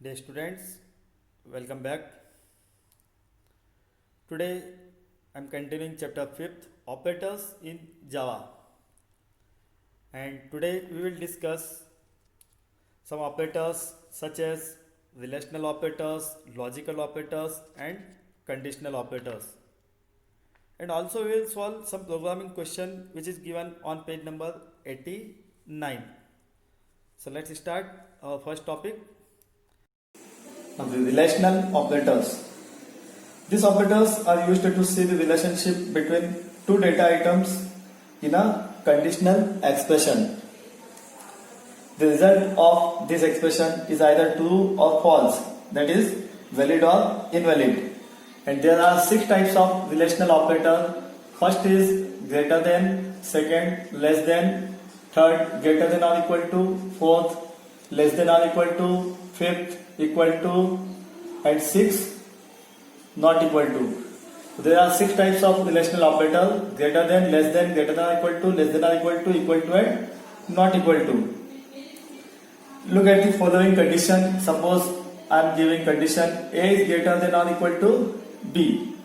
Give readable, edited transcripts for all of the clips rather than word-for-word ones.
Dear students, welcome back. Today I am continuing chapter 5th operators in Java, and today we will discuss some operators such as relational operators, logical operators and conditional operators. And also we will solve some programming question which is given on page number 89. So let's start our first topic. Now the relational operators. These operators are used to see the relationship between two data items in a conditional expression. The result of this expression is either true or false, that is valid or invalid. And there are 6 types of relational operator. First is greater than, second less than, third greater than or equal to, fourth less than or equal to, fifth equal to, and sixth not equal to. So there are 6 types of relational operator: greater than, less than, greater than or equal to, less than or equal to, and not equal to. Look at the following condition. Suppose I am giving condition A is greater than or equal to B.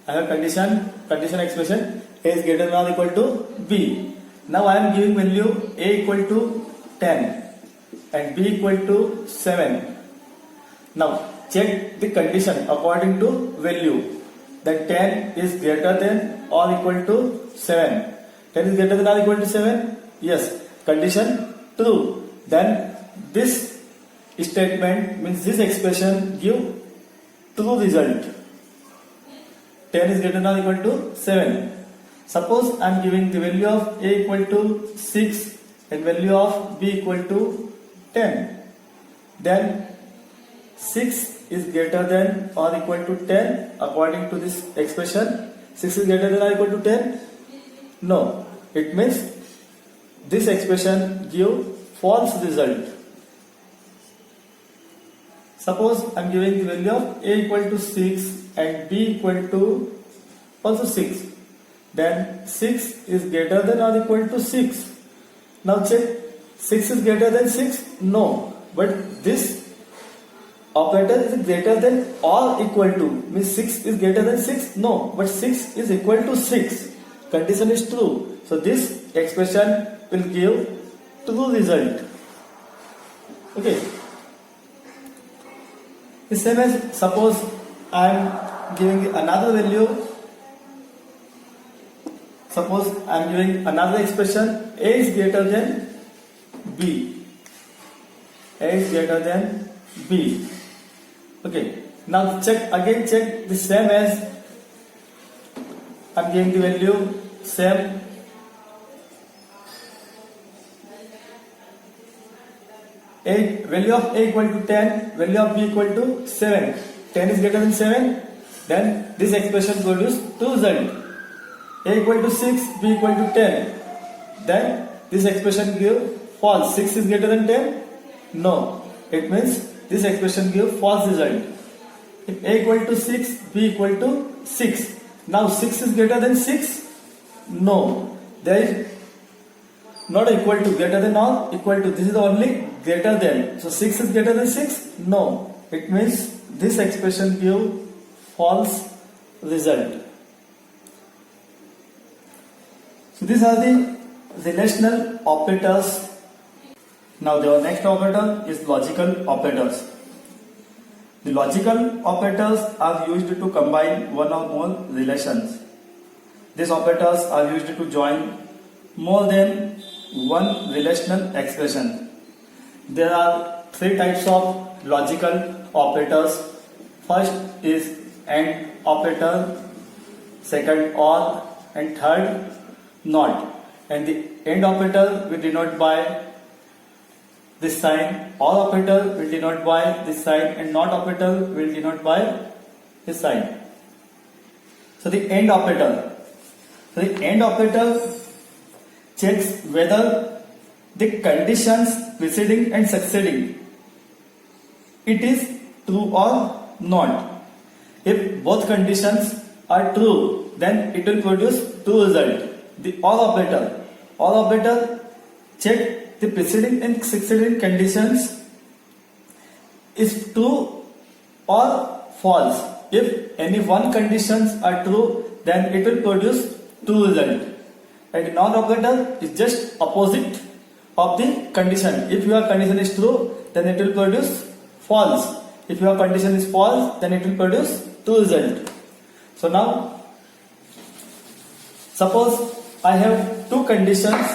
I have condition expression A is greater than or equal to B. Now I am giving value A equal to 10 and B equal to 7. Now check the condition according to value, that 10 is greater than or equal to 7. 10 is greater than or equal to 7? Yes. Condition true. Then this statement means this expression give true result. 10 is greater than or equal to 7. Suppose I am giving the value of A equal to 6 and value of B equal to 10. Then 6 is greater than or equal to 10 according to this expression. 6 is greater than or equal to 10? No. It means this expression give false result. Suppose I am giving the value of A equal to 6 and B equal to also 6. Then 6 is greater than or equal to 6. Now check, 6 is greater than 6? No. But this operator is greater than or equal to, means 6 is greater than 6? No. But 6 is equal to 6. Condition is true. So this expression will give true result. Okay. The same as suppose I am giving another value. Suppose I am giving another expression A is greater than B. A is greater than B. Okay. Now check the same as I am giving the value same. Value of A equal to 10, value of B equal to 7. 10 is greater than 7. Then this expression produces two results. A equal to 6, B equal to 10. Then this expression give false. 6 is greater than 10? No. It means this expression give false result. If A equal to 6, B equal to 6. Now 6 is greater than 6? No. There is not equal to, greater than or equal to. This is only greater than. So 6 is greater than 6? No. It means this expression give false result. So these are the relational operators. Now the next operator is logical operators. The logical operators are used to combine one or more relations. These operators are used to join more than one relational expression. There are 3 types of logical operators. First is AND operator, second OR, and third NOT. And the AND operator will denote by this sign, OR operator will denote by this sign, and NOT operator will denote by this sign. So the AND operator. So the AND operator checks whether the conditions preceding and succeeding it is true or not. If both conditions are true, then it will produce true result. The OR operator check the preceding and succeeding conditions. is true or false. If any one conditions are true, then it will produce true result. And NOT operator is just opposite of the condition. If your condition is true, then it will produce false. If your condition is false, then it will produce true result. So now, suppose I have two conditions.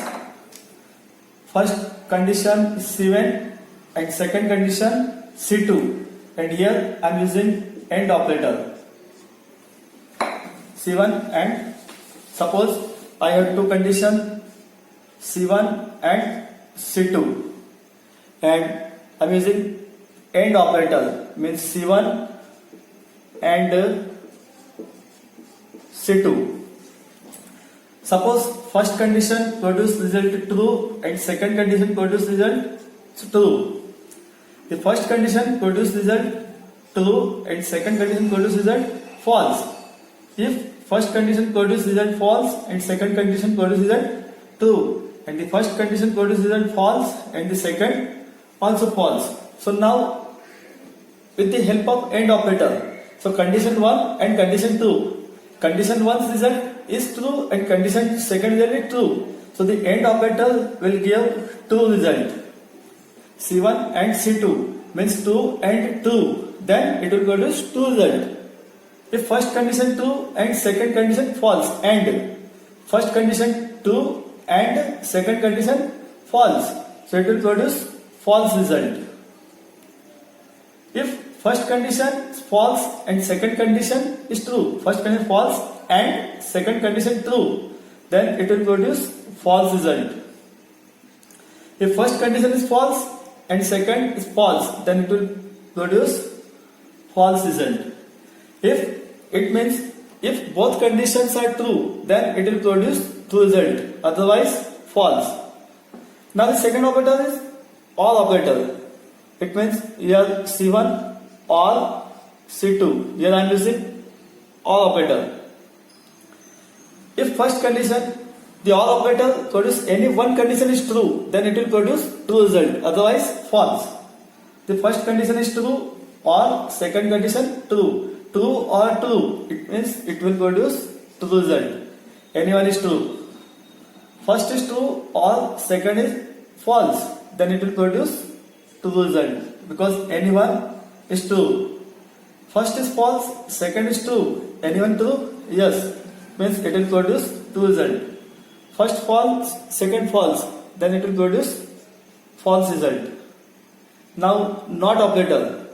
First condition is C1 and second condition C2, and here I am using AND operator. C1 and suppose I have two conditions C1 and C2, and I am using AND operator, means C1 and C2. Suppose first condition produce result true and second condition produce result true. The first condition produce result true and second condition produce result false. If first condition produce result false and second condition produce result true, and the first condition produce result false and the second also false. So now, with the help of AND operator, so condition 1 and condition 2, condition 1's result is true and condition second result is true. So the AND operator will give true result. C1 and C2 means true and true. Then it will produce true result. If first condition true and second condition false, and first condition true and second condition false, so it will produce false result. If first condition is false and second condition is true, first condition false and second condition true, then it will produce false result. If first condition is false and second is false, then it will produce false result. If it means if both conditions are true, then it will produce true result, otherwise false. Now the second operator is OR operator. It means here C1 or C2. Here I am using OR operator. If first condition, the OR operator produce any one condition is true, then it will produce true result, otherwise false. The first condition is true or second condition true. True or true, it means it will produce true result. Anyone is true. First is true or second is false, then it will produce true result, because anyone is true. First is false, second is true. Anyone true? Yes. Means it will produce true result. First false, second false, then it will produce false result. Now NOT operator.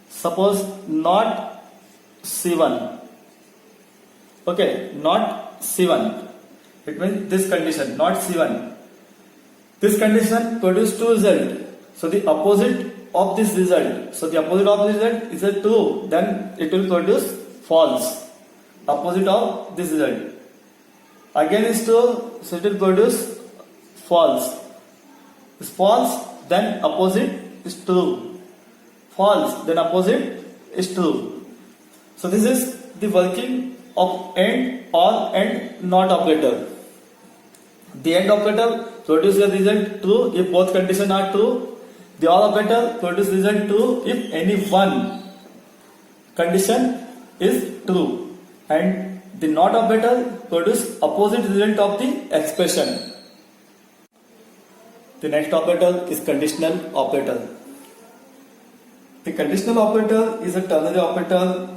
Suppose not C1. Okay, not C1. It means this condition, not C1. This condition produce true result. So the opposite of this result. So the opposite of this result is a true. Then it will produce false. Opposite of this result. Again is true. So it will produce false. Is false, then opposite is true. False, then opposite is true. So this is the working of AND, OR and NOT operator. The AND operator produces the result true if both conditions are true. The OR operator produces result true if any one condition is true. And the NOT operator produces opposite result of the expression. The next operator is conditional operator. The conditional operator is a ternary operator,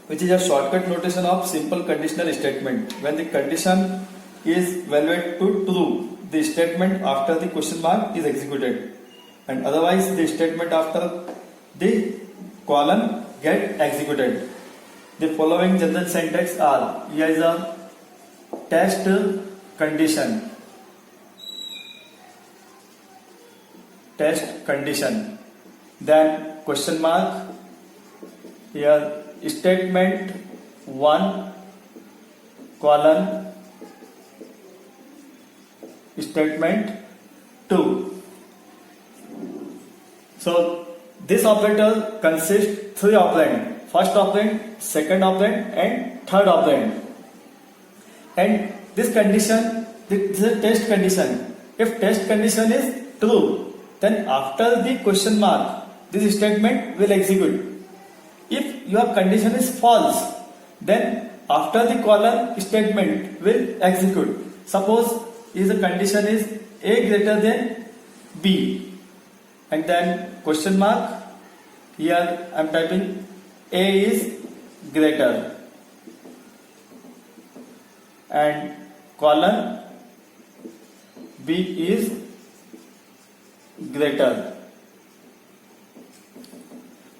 which is a shortcut notation of simple conditional statement. When the condition is evaluated to true, the statement after the question mark is executed, and otherwise the statement after the colon get executed. The following general syntax are: here is a test condition, then question mark, here statement 1 colon statement 2. So this operator consists 3 operand: first operand, second operand and third operand. And this condition, this is a test condition. If test condition is true, then after the question mark this statement will execute. If your condition is false, then after the colon statement will execute. Suppose if the condition is A greater than B, and then question mark, here I am typing A is greater, and colon B is greater.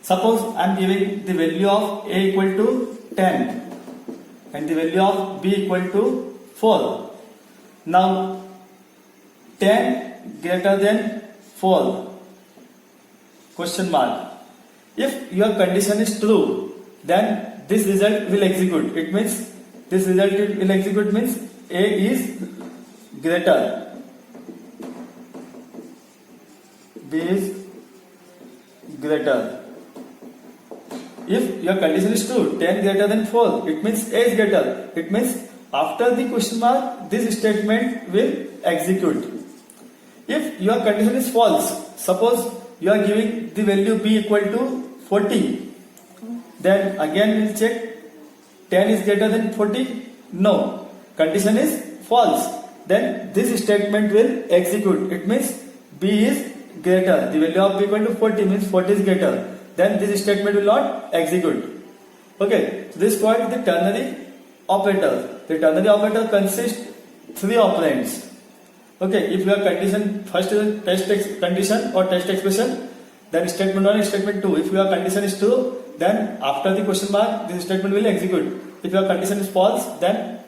Suppose I am giving the value of A equal to 10 and the value of B equal to 4. Now 10 greater than 4, question mark. If your condition is true, then this result will execute. It means this result will execute means A is greater, B is greater. If your condition is true, 10 greater than 4, it means A is greater. It means after the question mark, this statement will execute. If your condition is false, suppose you are giving the value B equal to 40, then again we will check 10 is greater than 40. No, condition is false. Then this statement will execute. It means B is greater. The value of B equal to 40 means 40 is greater. Then this statement will not execute. Okay, so this is called the ternary operator. The ternary operator consists three operands. Okay, if your condition first is test condition or test expression, then statement 1 and statement 2. If your condition is true, then after the question mark, this statement will execute. If your condition is false, then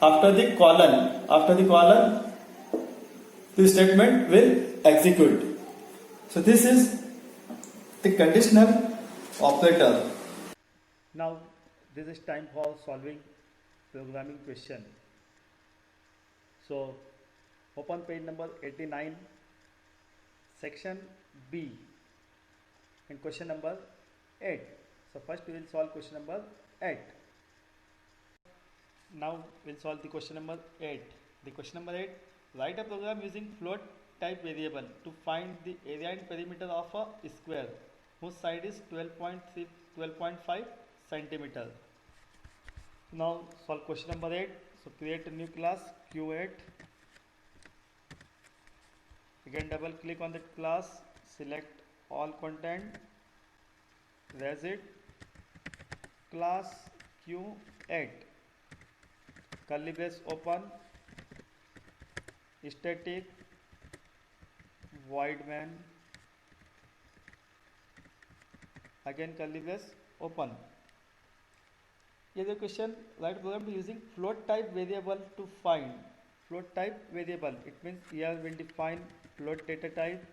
after the colon, this statement will execute. So this is the conditional operator. Now this is time for solving programming question. So open page number 89, section B, and question number 8. So first we will solve question number 8. Now we will solve the question number 8. The question number 8, write a program using float type variable to find the area and perimeter of a square whose side is 12.5 centimeter. Now solve question number 8. So create a new class Q8. Again double click on that class, select all content, raise it, class Q8, curly brace open, static void main, again curly brace open. Here the question, write program using float type variable to find. Float type variable, it means here we'll define float data type.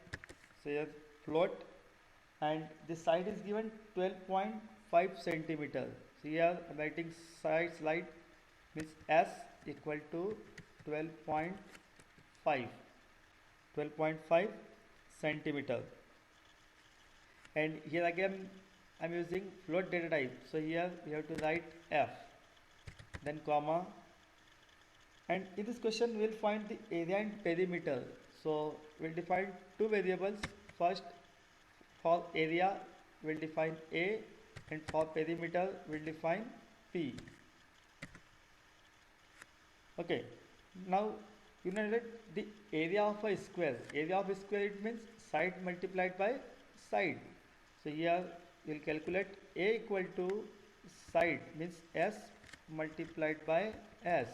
So here float, and the side is given 12.5 centimeter. So here I'm writing side slide means S equal to 12.5 centimeter. And here again I'm using float data type. So here you have to write F, then comma, and in this question we'll find the area and perimeter. So we'll define two variables. First, for area we'll define A, and for perimeter we'll define P. Okay, now you know that the area of a square. Area of a square, it means side multiplied by side. So here we'll calculate A equal to side means S multiplied by S,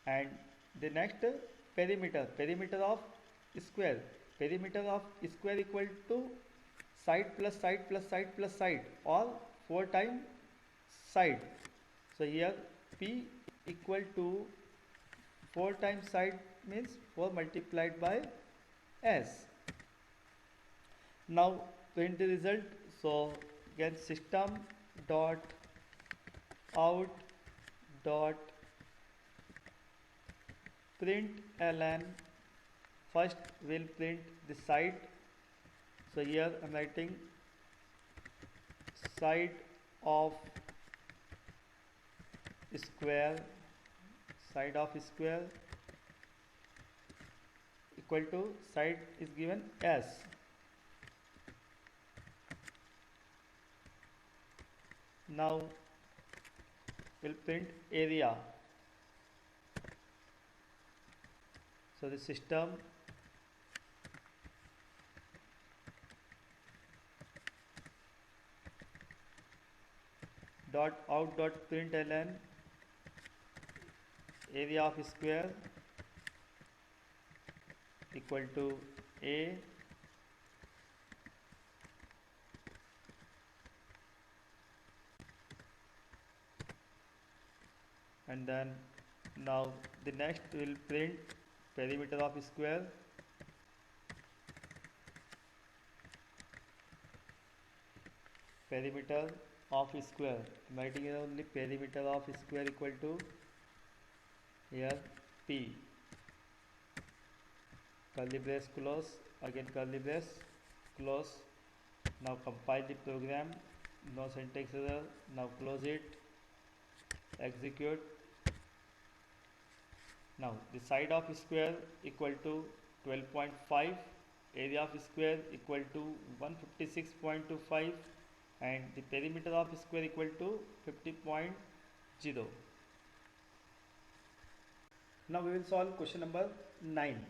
and the next perimeter of square. Perimeter of square equal to side plus side plus side plus side, or 4 times side. So here P equal to 4 times side means 4 multiplied by S. Now print the result. So again system dot out dot print ln. First we'll print the side. So here I'm writing side of square, side of square equal to side is given S, Now we'll print area. So the system dot out dot println area of square equal to a and then now the next will print perimeter of square perimeter of square. I'm writing here only perimeter of square equal to here p curly brace close, again curly brace close. Now compile the program, no syntax error. Now close it, execute. Now the side of square equal to 12.5, area of square equal to 156.25 and the perimeter of square equal to 50.0. Now we will solve question number 9.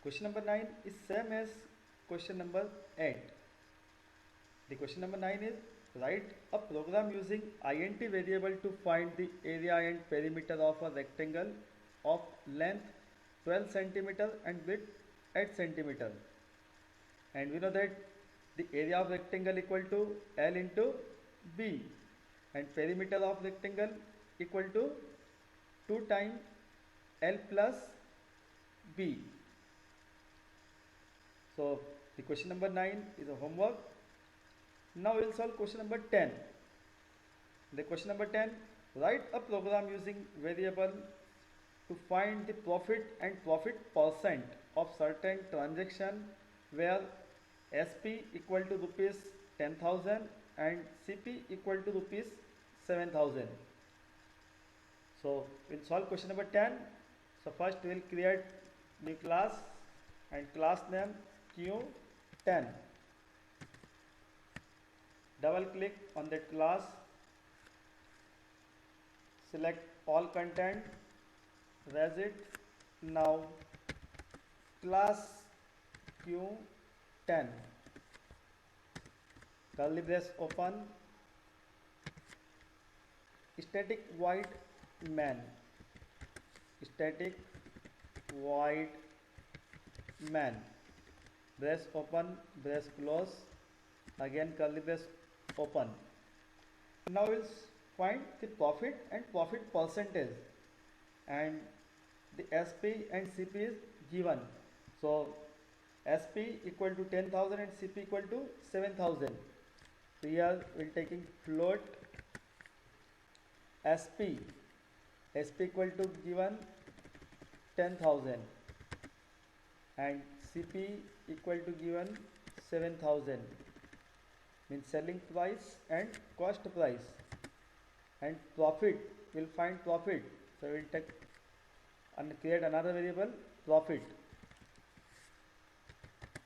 Question number 9 is same as question number 8. The question number 9 is write a program using int variable to find the area and perimeter of a rectangle of length 12 centimeter and width 8 centimeter. And we know that the area of rectangle equal to L into B and perimeter of rectangle equal to 2 times L plus B. So the question number 9 is a homework. Now we will solve question number 10. The question number 10, write a program using variable to find the profit and profit percent of certain transaction where SP equal to rupees 10,000 and CP equal to rupees 7,000. So we'll solve question number 10. So first we will create new class and class name Q10. Double click on that class, select all content, raise it. Now class Q10, curly brace open, static void main, static void main, brace open, brace close, again curly brace open. Now we'll find the profit and profit percentage, and the SP and CP is given. So SP equal to 10,000 and CP equal to 7,000. So here we'll taking float SP equal to given 10,000 and CP equal to given 7,000, means selling price and cost price, and profit, we'll find profit. So we'll take and create another variable profit,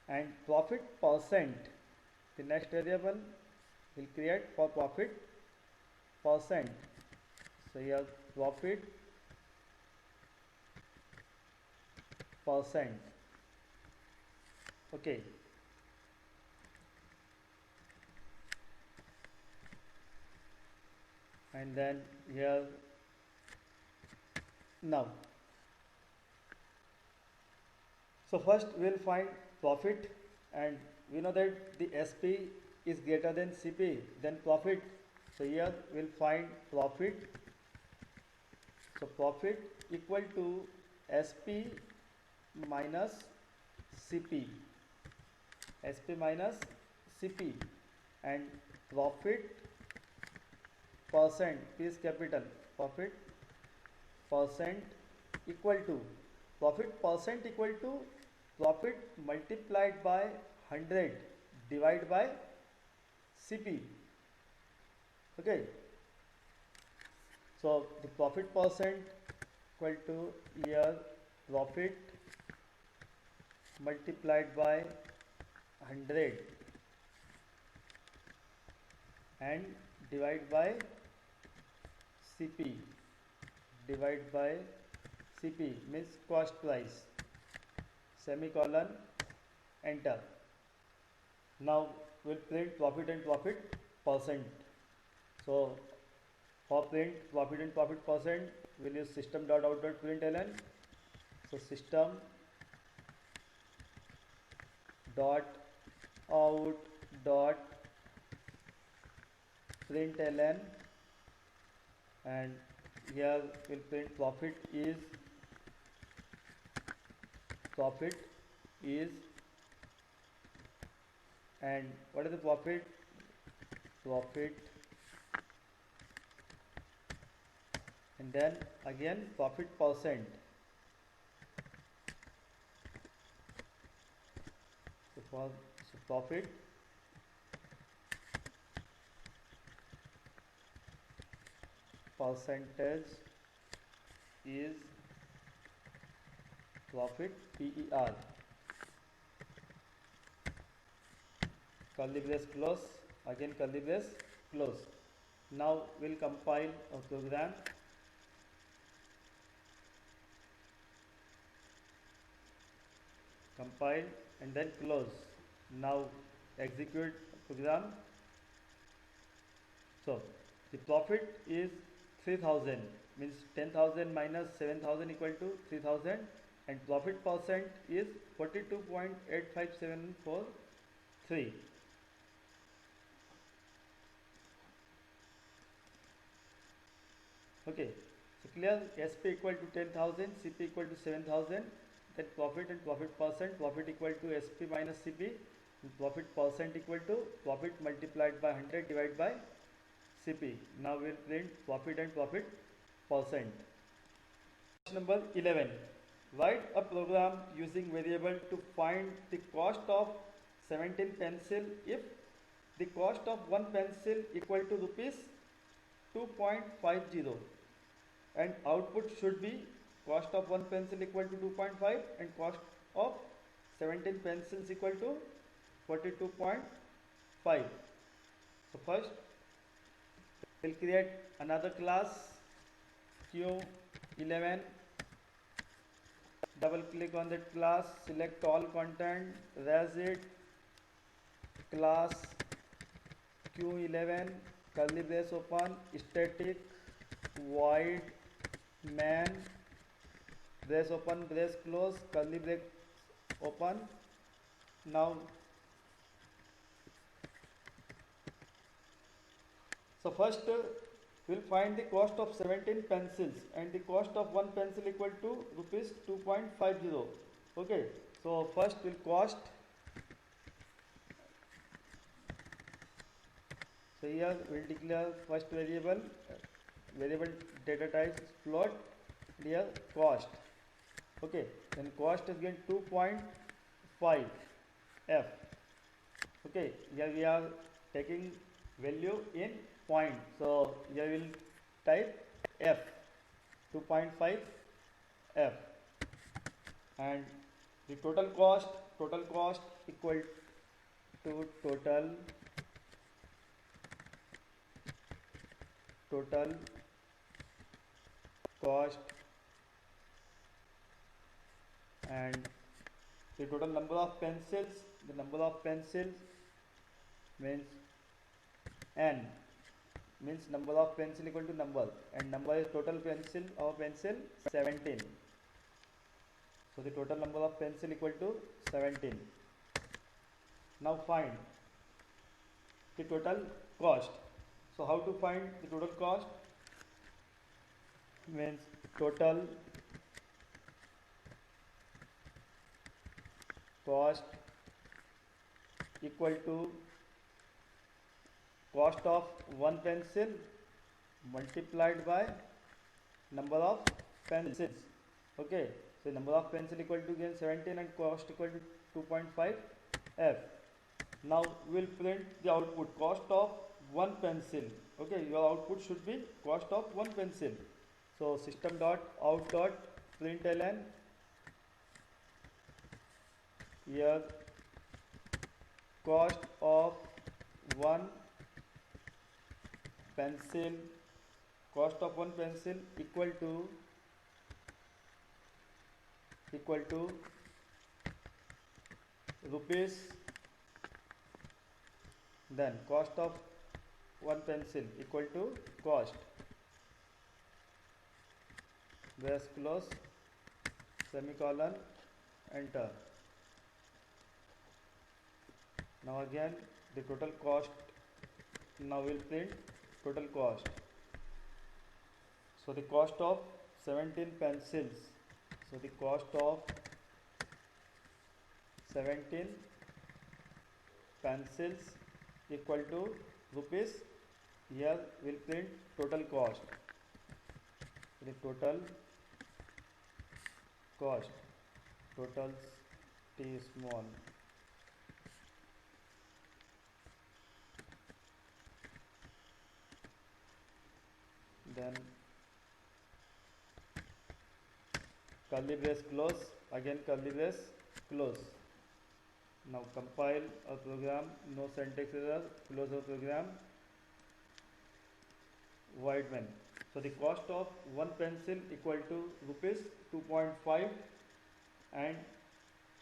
and profit percent, the next variable we'll create for profit percent. So here profit percent. Okay. And then here now. So first we will find profit, and we know that the SP is greater than CP, then profit. So here we will find profit. So profit equal to SP minus CP, SP minus CP, and profit percent, P is capital, profit percent equal to profit percent equal to profit multiplied by 100 divided by CP. Okay. So the profit percent equal to here profit multiplied by 100 and divide by CP, divide by CP means cost price, semicolon, enter. Now we'll print profit and profit percent. So for print profit and profit percent, we'll use system.out.println. So system dot out dot println, and here we'll print profit is and what is the profit and then again profit percent. So profit percentage is profit PER, curly brace close, again curly brace close. Now we'll compile a program. Compile and then close. Now execute program. So the profit is 3000, means 10,000 minus 7,000 equal to 3000, and profit percent is 42.85743. Okay, so clear. SP equal to 10,000, CP equal to 7,000. Then profit and profit percent, profit equal to SP minus CP, and profit percent equal to profit multiplied by 100 divided by CP. Now we'll print profit and profit percent. Question number 11. Write a program using variable to find the cost of 17 pencil if the cost of one pencil equal to rupees 2.50, and output should be cost of one pencil equal to 2.5 and cost of 17 pencils equal to 42.5. So first we'll create another class Q11, double click on that class, select all content, raise it, class Q11, curly brace open, static void main, brace open, brace close, curly brace open. Now so first we'll find the cost of 17 pencils and the cost of one pencil equal to rupees 2.50. Okay, so first we'll cost. So here we'll declare first variable data type is float, here cost. Okay, then cost is again 2.5 F. Okay, here we are taking value in point, so here we will type F, 2.5 F, and the total cost equal to total cost, and the total number of pencils, means n, means number of pencil equal to number, and number is total pencil of pencil 17. So the total number of pencil equal to 17. Now find the total cost. So how to find the total cost? Means total cost equal to cost of one pencil multiplied by number of pencils. Okay, so number of pencil equal to again 17 and cost equal to 2.5 F. Now we will print the output, cost of one pencil. Okay, your output should be cost of one pencil. So system.out.println, here cost of one pencil, cost of one pencil equal to rupees, then cost of one pencil equal to cost, brace close, semicolon, enter. Now again the total cost, now we'll print total cost. So the cost of 17 pencils, so the cost of 17 pencils equal to rupees, here we'll print total cost, the total cost, totals T small, then curly brace close, again curly brace close. Now compile our program, no syntax error, close our program, void main. So the cost of one pencil equal to rupees 2.5 and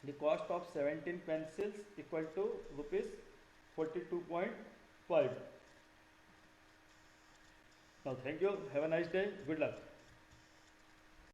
the cost of 17 pencils equal to rupees 42.5. Now thank you, have a nice day, good luck.